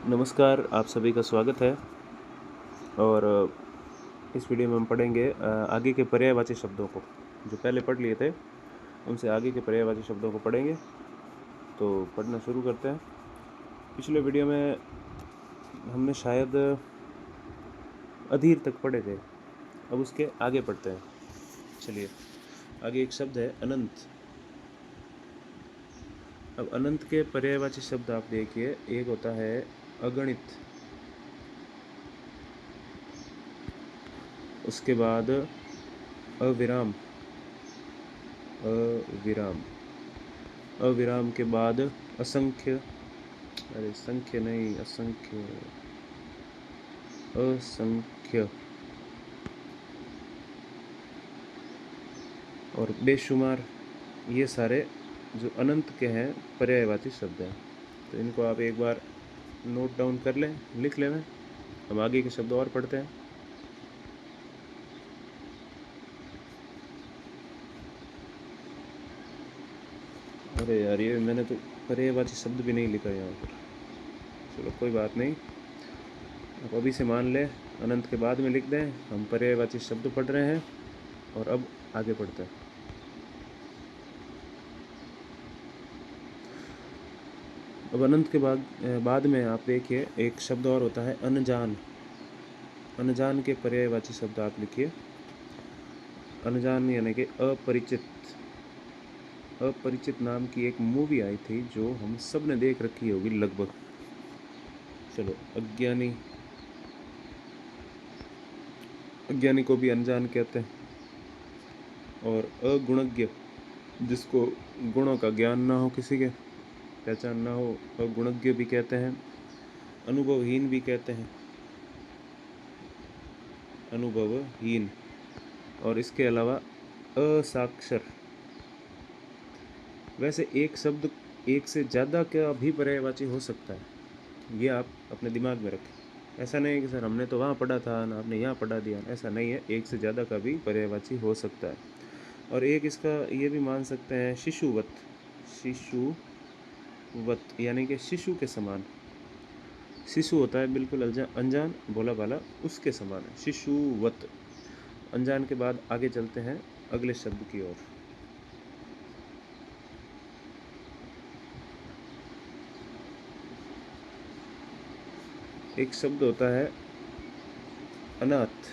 नमस्कार, आप सभी का स्वागत है। और इस वीडियो में हम पढ़ेंगे आगे के पर्यायवाची शब्दों को। जो पहले पढ़ लिए थे उनसे आगे के पर्यायवाची शब्दों को पढ़ेंगे। तो पढ़ना शुरू करते हैं। पिछले वीडियो में हमने शायद अधीर तक पढ़े थे, अब उसके आगे पढ़ते हैं। चलिए, आगे एक शब्द है अनंत। अब अनंत के पर्यायवाची शब्द आप देखिए, एक होता है अगणित, उसके बाद अविराम, अविराम, अविराम के बाद असंख्य, अरे संख्य नहीं, असंख्य, असंख्य, और बेशुमार। ये सारे जो अनंत के हैं पर्यायवाची शब्द हैं। तो इनको आप एक बार नोट डाउन कर लें, लिख लें। हम आगे के शब्द और पढ़ते हैं। अरे यार, ये मैंने तो पर्यायवाची शब्द भी नहीं लिखा यहाँ पर। चलो कोई बात नहीं, आप अभी से मान लें, अनंत के बाद में लिख दें। हम पर्यायवाची शब्द पढ़ रहे हैं और अब आगे पढ़ते हैं। अब अनंत के बाद में आप देखिए एक शब्द और होता है अनजान। अनजान के पर्यायवाची शब्द आप लिखिए। अनजान यानी कि अपरिचित। अपरिचित नाम की एक मूवी आई थी जो हम सब ने देख रखी होगी लगभग। चलो, अज्ञानी, अज्ञानी को भी अनजान कहते हैं। और अगुणज्ञ, जिसको गुणों का ज्ञान ना हो, किसी के पहचान ना हो, अगुणज्ञ भी कहते हैं। अनुभवहीन भी कहते हैं, अनुभवहीन। और इसके अलावा असाक्षर। वैसे एक शब्द एक से ज़्यादा का भी पर्यायवाची हो सकता है, ये आप अपने दिमाग में रखें। ऐसा नहीं है कि सर हमने तो वहाँ पढ़ा था ना आपने यहाँ पढ़ा दिया, ऐसा नहीं है। एक से ज़्यादा का भी पर्यायवाची हो सकता है। और एक इसका ये भी मान सकते हैं शिशुवत। शिशुवत यानी कि शिशु के समान। शिशु होता है बिल्कुल अनजान, भोला भाला, उसके समान है शिशुवत। अनजान के बाद आगे चलते हैं अगले शब्द की ओर। एक शब्द होता है अनाथ।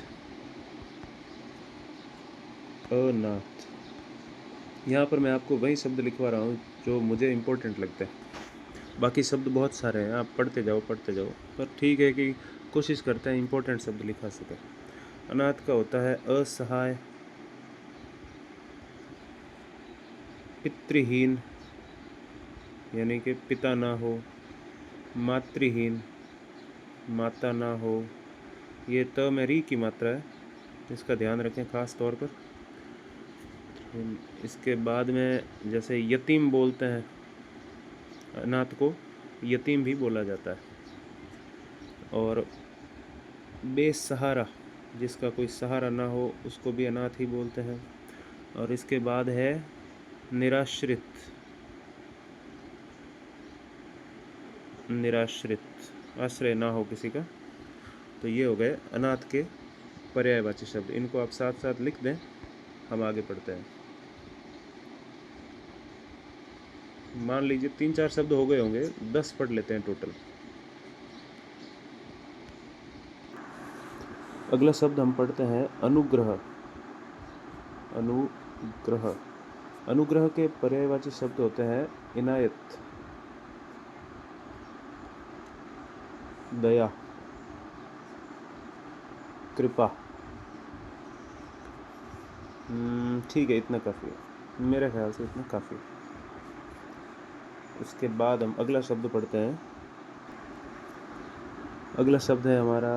अनाथ। यहाँ पर मैं आपको वही शब्द लिखवा रहा हूँ जो मुझे इम्पोर्टेंट लगता है। बाकी शब्द बहुत सारे हैं, आप पढ़ते जाओ पढ़ते जाओ, पर ठीक है कि कोशिश करते हैं इम्पोर्टेंट शब्द लिखा सकें। अनाथ का होता है असहाय, पितृहीन यानी कि पिता ना हो, मातृहीन, माता ना हो। ये त में री की मात्रा है, इसका ध्यान रखें ख़ास तौर पर। इसके बाद में जैसे यतीम बोलते हैं, अनाथ को यतीम भी बोला जाता है। और बेसहारा, जिसका कोई सहारा ना हो, उसको भी अनाथ ही बोलते हैं। और इसके बाद है निराश्रित। निराश्रित, आश्रय ना हो किसी का। तो ये हो गए अनाथ के पर्यायवाची शब्द। इनको आप साथ साथ लिख दें, हम आगे पढ़ते हैं। मान लीजिए 3-4 शब्द हो गए होंगे, 10 पढ़ लेते हैं टोटल। अगला शब्द हम पढ़ते हैं अनुग्रह। अनुग्रह। अनुग्रह के पर्यायवाची शब्द होते हैं इनायत, दया, कृपा। ठीक है, इतना काफ़ी है, मेरे ख्याल से इतना काफ़ी है। उसके बाद हम अगला शब्द पढ़ते हैं। अगला शब्द है हमारा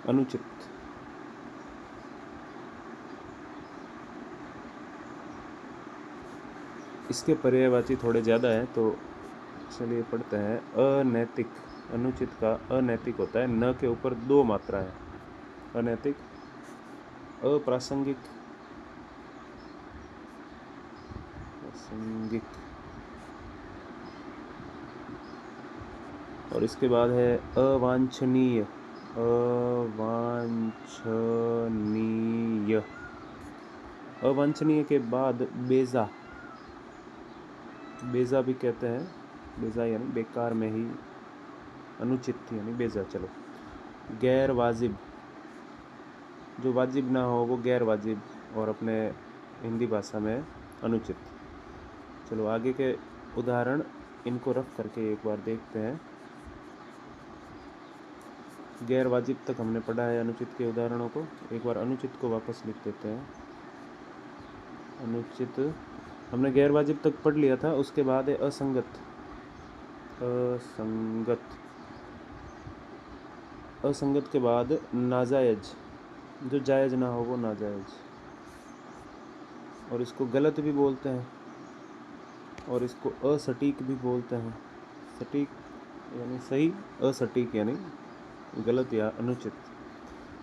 अनुचित। इसके पर्यायवाची थोड़े ज़्यादा हैं, तो चलिए पढ़ते हैं अनैतिक। अनुचित का अनैतिक होता है, न के ऊपर 2 मात्रा है। अनैतिक, अप्रासंगिक, प्रासंगिक, और इसके बाद है अवांछनीय। अवांछनीय। अवांछनीय के बाद बेजा। बेजा भी कहते हैं, बेजा यानी बेकार में ही, अनुचित यानी बेजा। चलो, गैर वाजिब, जो वाजिब ना हो वो गैर वाजिब, और अपने हिंदी भाषा में अनुचित। चलो आगे के उदाहरण इनको रख करके एक बार देखते हैं। गैर वाजिब तक हमने पढ़ा है अनुचित के उदाहरणों को। एक बार अनुचित को वापस लिख देते हैं। अनुचित हमने गैर वाजिब तक पढ़ लिया था। उसके बाद है असंगत। असंगत। असंगत के बाद नाजायज, जो जायज़ ना हो वो नाजायज, और इसको गलत भी बोलते हैं, और इसको असटीक भी बोलते हैं। सटीक यानी सही, असटीक यानी गलत या अनुचित,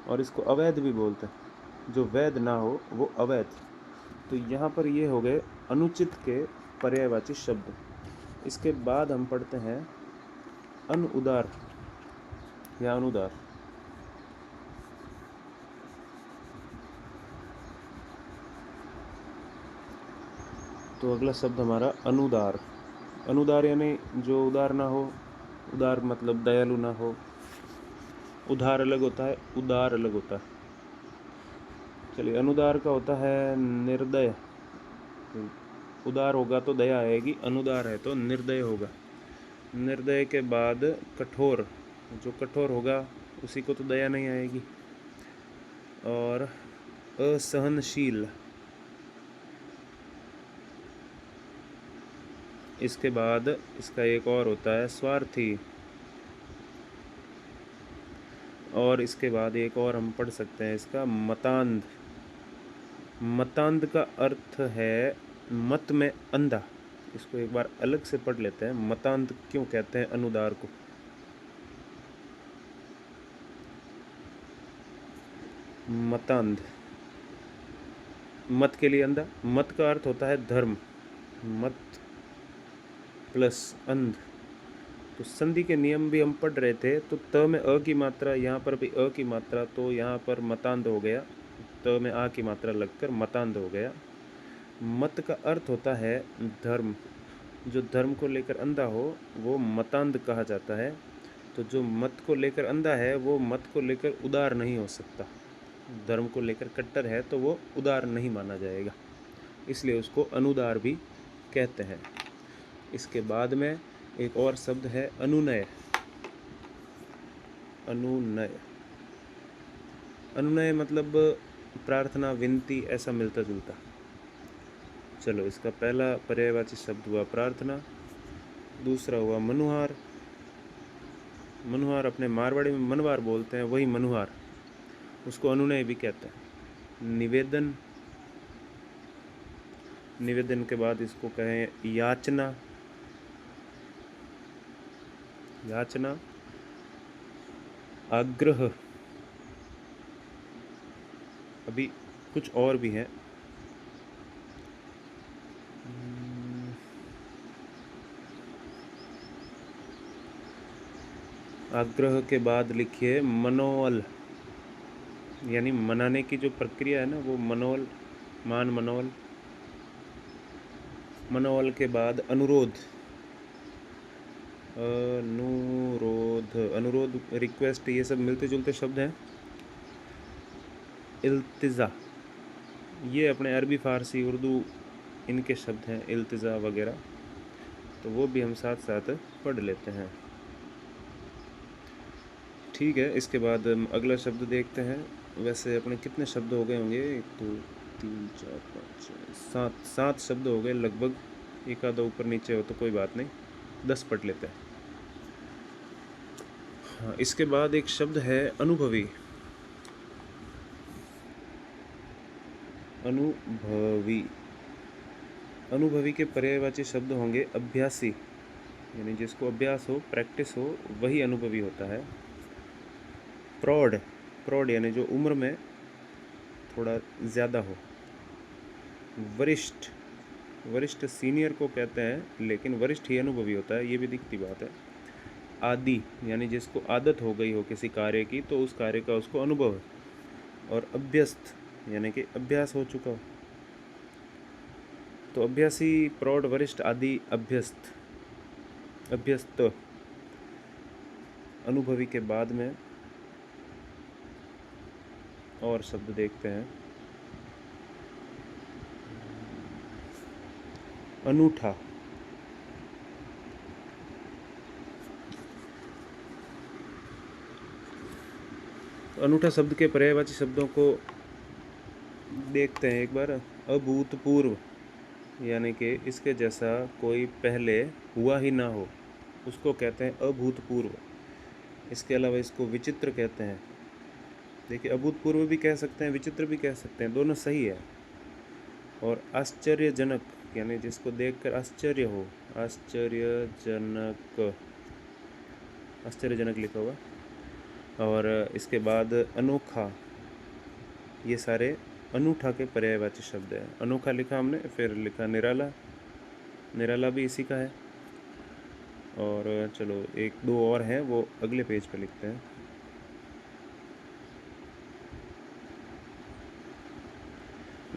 और इसको अवैध भी बोलते हैं, जो वैध ना हो वो अवैध। तो यहाँ पर ये हो गए अनुचित के पर्यायवाची शब्द। इसके बाद हम पढ़ते हैं अनुदार या अनुदार। तो अगला शब्द हमारा अनुदार। अनुदार यानी जो उदार ना हो। उदार मतलब दयालु ना हो। उधार अलग होता है, उदार अलग होता है। चलिए, अनुदार का होता है निर्दय। उदार होगा तो दया आएगी, अनुदार है तो निर्दय होगा। निर्दय के बाद कठोर, जो कठोर होगा उसी को तो दया नहीं आएगी। और असहनशील। इसके बाद इसका एक और होता है स्वार्थी। और इसके बाद एक और हम पढ़ सकते हैं इसका मतांध। मतांध का अर्थ है मत में अंधा। इसको एक बार अलग से पढ़ लेते हैं, मतांध क्यों कहते हैं अनुदार को। मतांध, मत के लिए अंधा। मत का अर्थ होता है धर्म। मत प्लस अंध। तो संधि के नियम भी हम पढ़ रहे थे, तो त में अ की मात्रा, यहाँ पर भी अ की मात्रा, तो यहाँ पर मतांध हो गया। त में आ की मात्रा लगकर मतांध हो गया। मत का अर्थ होता है धर्म। जो धर्म को लेकर अंधा हो वो मतांध कहा जाता है। तो जो मत को लेकर अंधा है वो मत को लेकर उदार नहीं हो सकता। धर्म को लेकर कट्टर है तो वो उदार नहीं माना जाएगा, इसलिए उसको अनुदार भी कहते हैं। इसके बाद में एक और शब्द है अनुनय। अनुनय, अनुनय मतलब प्रार्थना, विनती, ऐसा मिलता जुलता। चलो, इसका पहला पर्यायवाची शब्द हुआ प्रार्थना, दूसरा हुआ मनुहार। मनुहार अपने मारवाड़ी में मनवार बोलते हैं, वही मनुहार, उसको अनुनय भी कहते हैं। निवेदन, निवेदन के बाद इसको कहें याचना। याचना, आग्रह, अभी कुछ और भी हैं। आग्रह के बाद लिखिए मनोवल, यानी मनाने की जो प्रक्रिया है ना वो मनोवल, मान मनोवल। मनोवल के बाद अनुरोध। अनुरोध, अनुरोध, रिक्वेस्ट, ये सब मिलते जुलते शब्द हैं। इल्तिजा, ये अपने अरबी, फ़ारसी, उर्दू इनके शब्द हैं, इल्तिजा वगैरह, तो वो भी हम साथ साथ पढ़ लेते हैं। ठीक है, इसके बाद अगला शब्द देखते हैं। वैसे अपने कितने शब्द हो गए होंगे, 1 2 3 4 5 6 7 शब्द हो गए लगभग। एक आधा ऊपर नीचे हो तो कोई बात नहीं, 10 पढ़ लेते हैं। हाँ, इसके बाद एक शब्द है अनुभवी। अनुभवी, अनुभवी के पर्यायवाची शब्द होंगे अभ्यासी, यानी जिसको अभ्यास हो, प्रैक्टिस हो, वही अनुभवी होता है। प्रौढ़, प्रौढ़ यानी जो उम्र में थोड़ा ज़्यादा हो। वरिष्ठ, वरिष्ठ सीनियर को कहते हैं, लेकिन वरिष्ठ ही अनुभवी होता है, ये भी दिखती बात है। आदि यानी जिसको आदत हो गई हो किसी कार्य की, तो उस कार्य का उसको अनुभव है। और अभ्यस्त यानी कि अभ्यास हो चुका हो। तो अभ्यासी, प्रौढ़, वरिष्ठ आदि अभ्यस्त। अभ्यस्त अनुभवी के बाद में और शब्द देखते हैं। अनूठा, तो अनूठा शब्द के पर्यायवाची शब्दों को देखते हैं एक बार। अभूतपूर्व यानी कि इसके जैसा कोई पहले हुआ ही ना हो, उसको कहते हैं अभूतपूर्व। इसके अलावा इसको विचित्र कहते हैं। देखिए, अभूतपूर्व भी कह सकते हैं, विचित्र भी कह सकते हैं, दोनों सही है। और आश्चर्यजनक यानी जिसको देखकर आश्चर्य हो, आश्चर्यजनक, आश्चर्यजनक लिखा हुआ। और इसके बाद अनोखा, ये सारे अनूठा के पर्यायवाची शब्द हैं। अनोखा लिखा हमने, फिर लिखा निराला, निराला भी इसी का है। और चलो एक दो और हैं, वो अगले पेज पे लिखते हैं।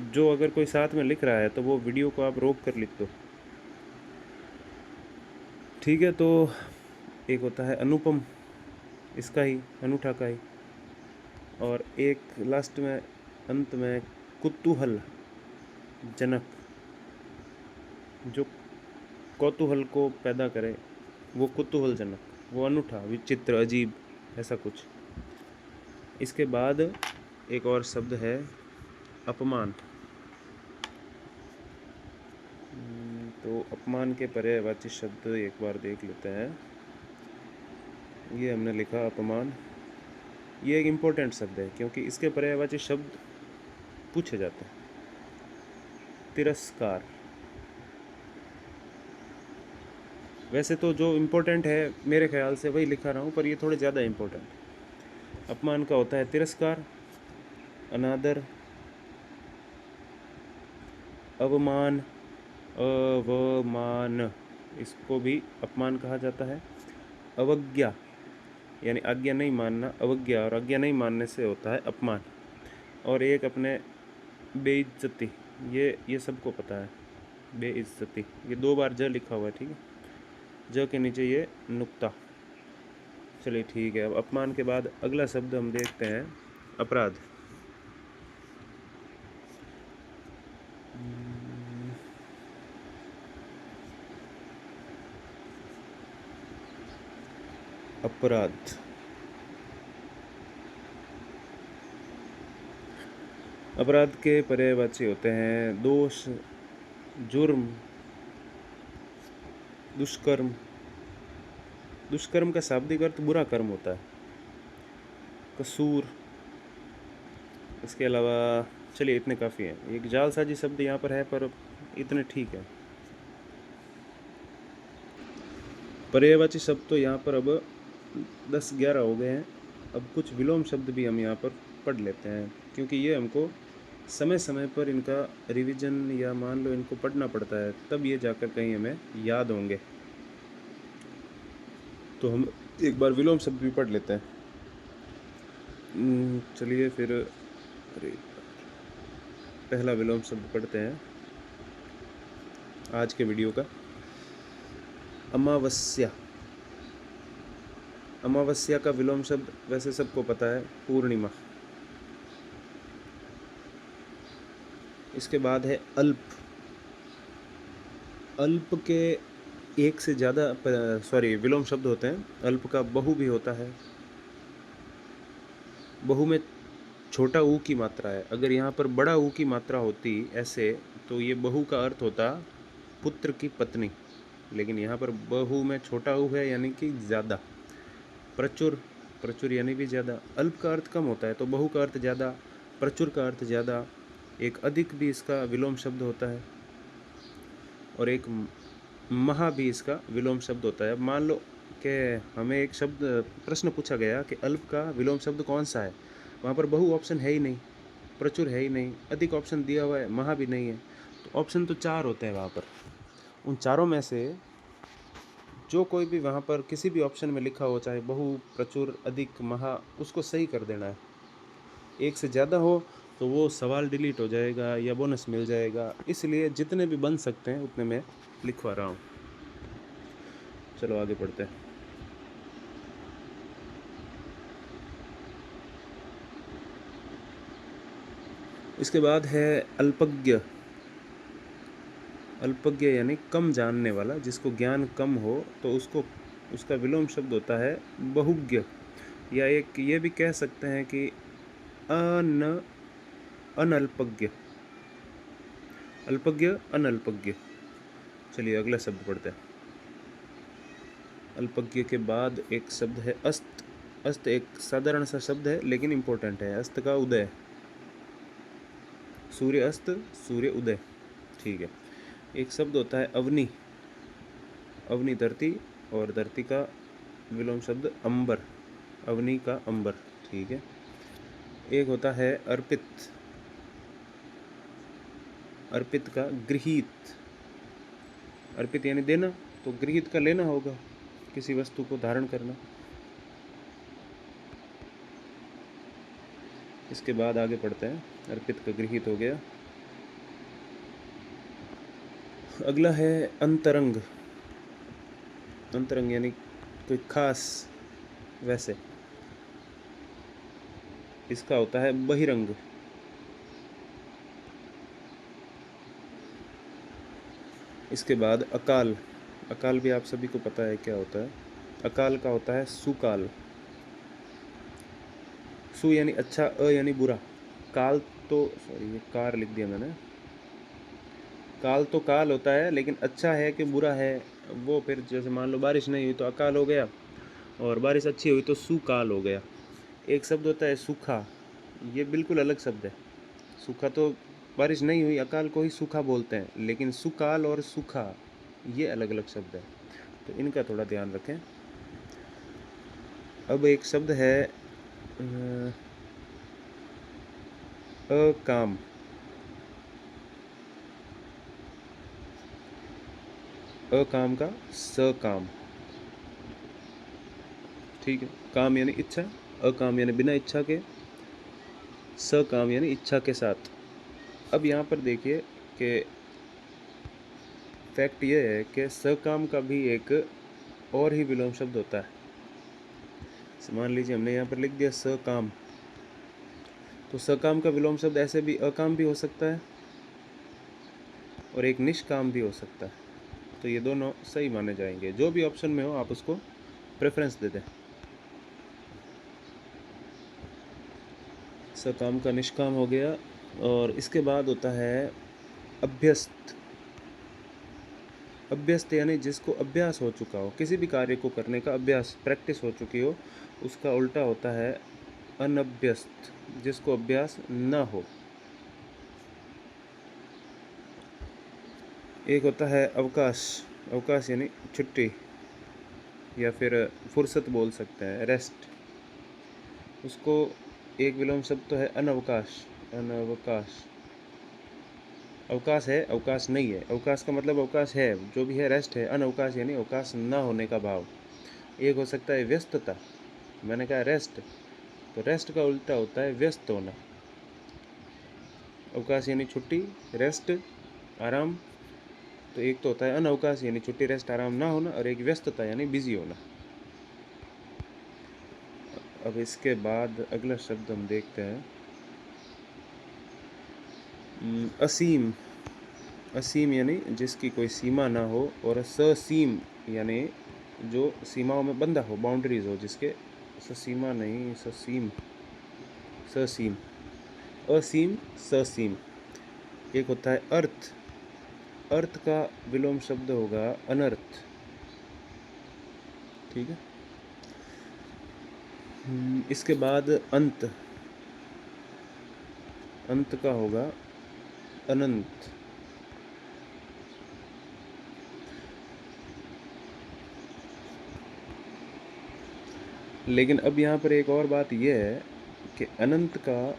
जो अगर कोई साथ में लिख रहा है तो वो वीडियो को आप रोक कर लिख दो, ठीक है। तो एक होता है अनुपम, इसका ही, अनूठा का ही। और एक लास्ट में, अंत में, कुतूहल जनक, जो कौतूहल को पैदा करे, वो कुतूहल जनक, वो अनूठा, विचित्र, अजीब, ऐसा कुछ। इसके बाद एक और शब्द है अपमान। तो अपमान के पर्यायवाची शब्द एक बार देख लेते हैं। ये हमने लिखा अपमान। ये एक इम्पोर्टेंट शब्द है क्योंकि इसके पर्यायवाची शब्द पूछे जाते हैं। तिरस्कार, वैसे तो जो इम्पोर्टेंट है मेरे ख्याल से वही लिखा रहा हूँ, पर ये थोड़े ज़्यादा इम्पोर्टेंट। अपमान का होता है तिरस्कार, अनादर, अवमान, अवमान, इसको भी अपमान कहा जाता है। अवज्ञा यानी आज्ञा नहीं मानना, अवज्ञा और आज्ञा नहीं मानने से होता है अपमान। और एक अपने बेइज्जती, ये सबको पता है, बेइज्जती, ये दो बार ज लिखा हुआ है, ठीक है। ज के नीचे ये नुक्ता। चलिए ठीक है। अब अपमान के बाद अगला शब्द हम देखते हैं, अपराध। अपराध, अपराध के पर्यायवाची होते हैं दोष, जुर्म, दुष्कर्म। दुष्कर्म का शाब्दिक अर्थ बुरा कर्म होता है, कसूर। इसके अलावा चलिए इतने काफ़ी हैं। एक जालसाजी शब्द यहाँ पर है, पर इतने ठीक है। पर्यायवाची शब्द तो यहाँ पर अब 10-11 हो गए हैं। अब कुछ विलोम शब्द भी हम यहाँ पर पढ़ लेते हैं, क्योंकि ये हमको समय समय पर इनका रिवीजन या मान लो इनको पढ़ना पड़ता है, तब ये जाकर कहीं हमें याद होंगे। तो हम एक बार विलोम शब्द भी पढ़ लेते हैं। चलिए फिर, अरे पहला विलोम शब्द पढ़ते हैं आज के वीडियो का। अमावस्या। अमावस्या का विलोम शब्द वैसे सबको पता है, पूर्णिमा। इसके बाद है अल्प। अल्प के एक से ज़्यादा विलोम शब्द होते हैं। अल्प का बहु भी होता है। बहु में छोटा ऊ की मात्रा है। अगर यहाँ पर बड़ा ऊ की मात्रा होती ऐसे, तो ये बहु का अर्थ होता पुत्र की पत्नी, लेकिन यहाँ पर बहु में छोटा ऊ है यानी कि ज़्यादा। प्रचुर, प्रचुर यानी भी ज़्यादा। अल्प का अर्थ कम होता है, तो बहु का अर्थ ज़्यादा, प्रचुर का अर्थ ज़्यादा। एक अधिक भी इसका विलोम शब्द होता है, और एक महा भी इसका विलोम शब्द होता है। अब मान लो कि हमें एक शब्द, प्रश्न पूछा गया कि अल्प का विलोम शब्द कौन सा है, वहाँ पर बहु ऑप्शन है ही नहीं, प्रचुर है ही नहीं, अधिक ऑप्शन दिया हुआ है, महा भी नहीं है, तो ऑप्शन तो 4 होते हैं वहाँ पर। उन चारों में से जो कोई भी वहाँ पर किसी भी ऑप्शन में लिखा हो, चाहे बहु, प्रचुर, अधिक, महा, उसको सही कर देना है। एक से ज़्यादा हो तो वो सवाल डिलीट हो जाएगा या बोनस मिल जाएगा, इसलिए जितने भी बन सकते हैं उतने मैं लिखवा रहा हूँ। चलो आगे पढ़ते हैं। इसके बाद है अल्पज्ञ। अल्पज्ञ यानी कम जानने वाला, जिसको ज्ञान कम हो तो उसका विलोम शब्द होता है बहुज्ञ, या एक ये भी कह सकते हैं कि अनल्पज्ञ। अल्पज्ञ, अनल्पज्ञ। चलिए अगला शब्द पढ़ते हैं। अल्पज्ञ के बाद एक शब्द है अस्त। अस्त एक साधारण सा शब्द है लेकिन इम्पोर्टेंट है। अस्त का उदय, सूर्य अस्त, सूर्य उदय, ठीक है। एक शब्द होता है अवनी। अवनी धरती, और धरती का विलोम शब्द अंबर, अवनी का अंबर, ठीक है। एक होता है अर्पित। अर्पित का गृहीत। अर्पित यानी देना, तो गृहीत का लेना होगा, किसी वस्तु को धारण करना। इसके बाद आगे पढ़ते हैं। अर्पित का गृहीत हो गया। अगला है अंतरंग। अंतरंग यानी कोई खास, वैसे इसका होता है बहिरंग। इसके बाद अकाल। अकाल भी आप सभी को पता है क्या होता है। अकाल का होता है सुकाल। सु यानी अच्छा, अ यानी बुरा, काल तो सॉरी ये कार लिख दिया मैंने। काल तो काल होता है, लेकिन अच्छा है कि बुरा है वो फिर, जैसे मान लो बारिश नहीं हुई तो अकाल हो गया, और बारिश अच्छी हुई तो सुकाल हो गया। एक शब्द होता है सूखा, ये बिल्कुल अलग शब्द है। सूखा तो बारिश नहीं हुई, अकाल को ही सूखा बोलते हैं, लेकिन सुकाल और सूखा ये अलग अलग शब्द है, तो इनका थोड़ा ध्यान रखें। अब एक शब्द है अकाम। अकाम का सकाम, ठीक है। काम यानी इच्छा, अकाम यानी बिना इच्छा के, सकाम यानी इच्छा के साथ। अब यहाँ पर देखिए कि फैक्ट ये है कि सकाम का भी एक और ही विलोम शब्द होता है। मान लीजिए हमने यहाँ पर लिख दिया सकाम, तो सकाम का विलोम शब्द ऐसे भी अकाम भी हो सकता है और एक निष्काम भी हो सकता है, तो ये दोनों सही माने जाएंगे। जो भी ऑप्शन में हो आप उसको प्रेफरेंस दे दें। सकाम का निष्काम हो गया। और इसके बाद होता है अभ्यस्त। अभ्यस्त यानी जिसको अभ्यास हो चुका हो, किसी भी कार्य को करने का अभ्यास, प्रैक्टिस हो चुकी हो, उसका उल्टा होता है अनभ्यस्त, जिसको अभ्यास ना हो। एक होता है अवकाश। अवकाश यानी छुट्टी या फिर फुर्सत बोल सकते हैं, रेस्ट। उसको एक विलोम शब्द तो है अनवकाश। अनवकाश, अवकाश है, अवकाश नहीं है। अवकाश का मतलब अवकाश है, जो भी है रेस्ट है। अनवकाश यानी अवकाश ना होने का भाव। एक हो सकता है व्यस्तता, मैंने कहा रेस्ट, तो रेस्ट का उल्टा होता है व्यस्त होना। अवकाश यानी छुट्टी, रेस्ट, आराम। तो एक तो होता है अनवकाश यानी छुट्टी, रेस्ट, आराम ना होना, और एक व्यस्तता यानी बिजी होना। अब इसके बाद अगला शब्द हम देखते हैं असीम। असीम यानी जिसकी कोई सीमा ना हो, और ससीम यानी जो सीमाओं में बंधा हो, बाउंड्रीज हो जिसके। ससीमा नहीं, ससीम, ससीम, असीम, ससीम। एक होता है अर्थ। अर्थ का विलोम शब्द होगा अनर्थ, ठीक है। इसके बाद अंत। अंत का होगा अनंत। लेकिन अब यहाँ पर एक और बात यह है कि अनंत का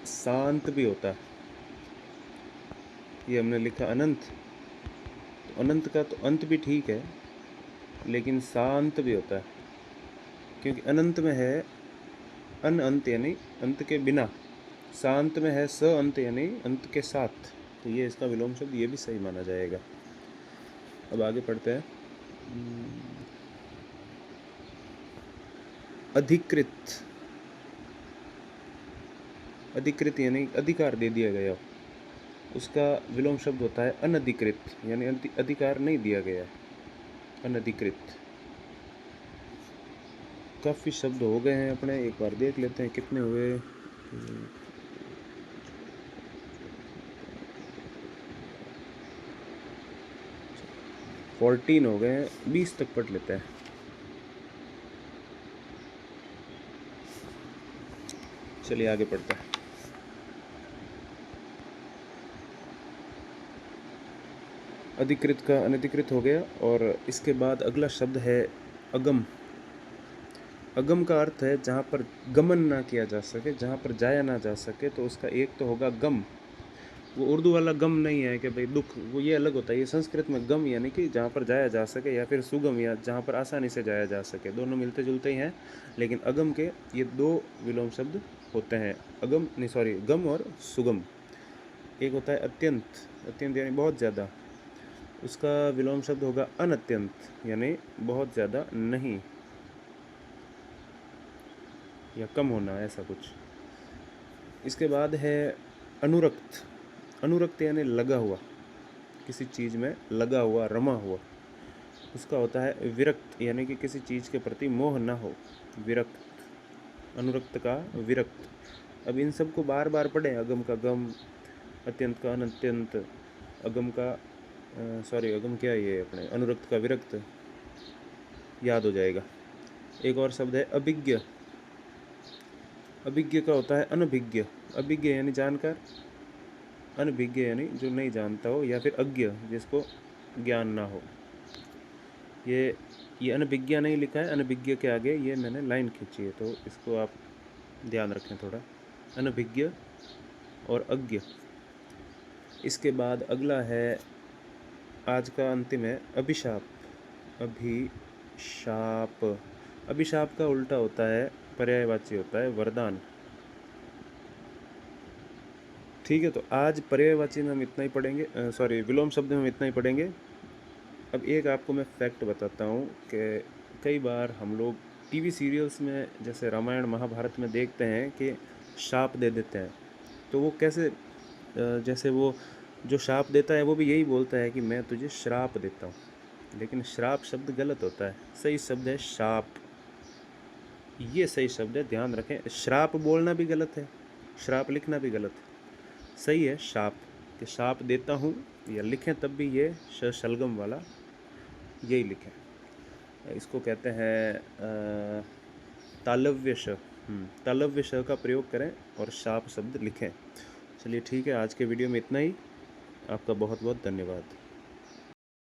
शांत भी होता है। ये हमने लिखा अनंत, तो अनंत का तो अंत भी ठीक है, लेकिन शांत भी होता है, क्योंकि अनंत में है अन अंत यानी अंत के बिना, शांत में है स अंत यानी अंत के साथ, तो ये इसका विलोम शब्द, ये भी सही माना जाएगा। अब आगे पढ़ते हैं। अधिकृत, अधिकृत यानी अधिकार दे दिया गया, उसका विलोम शब्द होता है अनधिकृत, यानी अधिकार नहीं दिया गया, अनधिकृत। काफ़ी शब्द हो गए हैं अपने, एक बार देख लेते हैं कितने हुए। 14 हो गए हैं, 20 तक पढ़ लेते हैं। चलिए आगे पढ़ते हैं। अधिकृत का अनधिकृत हो गया, और इसके बाद अगला शब्द है अगम। अगम का अर्थ है जहाँ पर गमन ना किया जा सके, जहाँ पर जाया ना जा सके, तो उसका एक तो होगा गम। वो उर्दू वाला गम नहीं है कि भाई दुख, वो ये अलग होता है। ये संस्कृत में गम यानी कि जहाँ पर जाया जा सके, या फिर सुगम, या जहाँ पर आसानी से जाया जा सके, दोनों मिलते जुलते ही हैं। लेकिन अगम के ये दो विलोम शब्द होते हैं, अगम नहीं सॉरी गम और सुगम। एक होता है अत्यंत, अत्यंत यानी बहुत ज़्यादा, उसका विलोम शब्द होगा अनत्यंत यानी बहुत ज़्यादा नहीं, या कम होना, ऐसा कुछ। इसके बाद है अनुरक्त। अनुरक्त यानी लगा हुआ, किसी चीज़ में लगा हुआ, रमा हुआ, उसका होता है विरक्त, यानी कि किसी चीज़ के प्रति मोह ना हो, विरक्त, अनुरक्त का विरक्त। अब इन सब को बार बार पढ़ें, अगम का गम, अत्यंत का अनत्यंत, अगम का अगम क्या है ये अपने, अनुरक्त का विरक्त, याद हो जाएगा। एक और शब्द है अभिज्ञ। अभिज्ञ का होता है अनभिज्ञ, अभिज्ञ यानी जानकार, अनभिज्ञ यानी जो नहीं जानता हो, या फिर अज्ञ जिसको ज्ञान ना हो। ये अनभिज्ञ नहीं लिखा है, अनभिज्ञ के आगे ये मैंने लाइन खींची है, तो इसको आप ध्यान रखें थोड़ा, अनभिज्ञ और अज्ञ। इसके बाद अगला है, आज का अंतिम है अभिशाप। अभिशाप, अभिशाप का उल्टा होता है, पर्यायवाची होता है वरदान। ठीक है, तो आज पर्यायवाची में हम इतना ही पढ़ेंगे, विलोम शब्द में हम इतना ही पढ़ेंगे। अब एक आपको मैं फैक्ट बताता हूँ कि कई बार हम लोग टीवी सीरियल्स में, जैसे रामायण महाभारत में देखते हैं कि शाप दे देते हैं, तो वो कैसे, जैसे वो जो शाप देता है वो भी यही बोलता है कि मैं तुझे श्राप देता हूँ, लेकिन श्राप शब्द गलत होता है, सही शब्द है शाप, ये सही शब्द है, ध्यान रखें। श्राप बोलना भी गलत है, श्राप लिखना भी गलत है, सही है शाप, कि शाप देता हूँ, या लिखें तब भी ये शलगम वाला यही लिखें। इसको कहते हैं तालव्य श, तालव्य श का प्रयोग करें और शाप शब्द लिखें। चलिए ठीक है, आज के वीडियो में इतना ही। आपका बहुत बहुत धन्यवाद।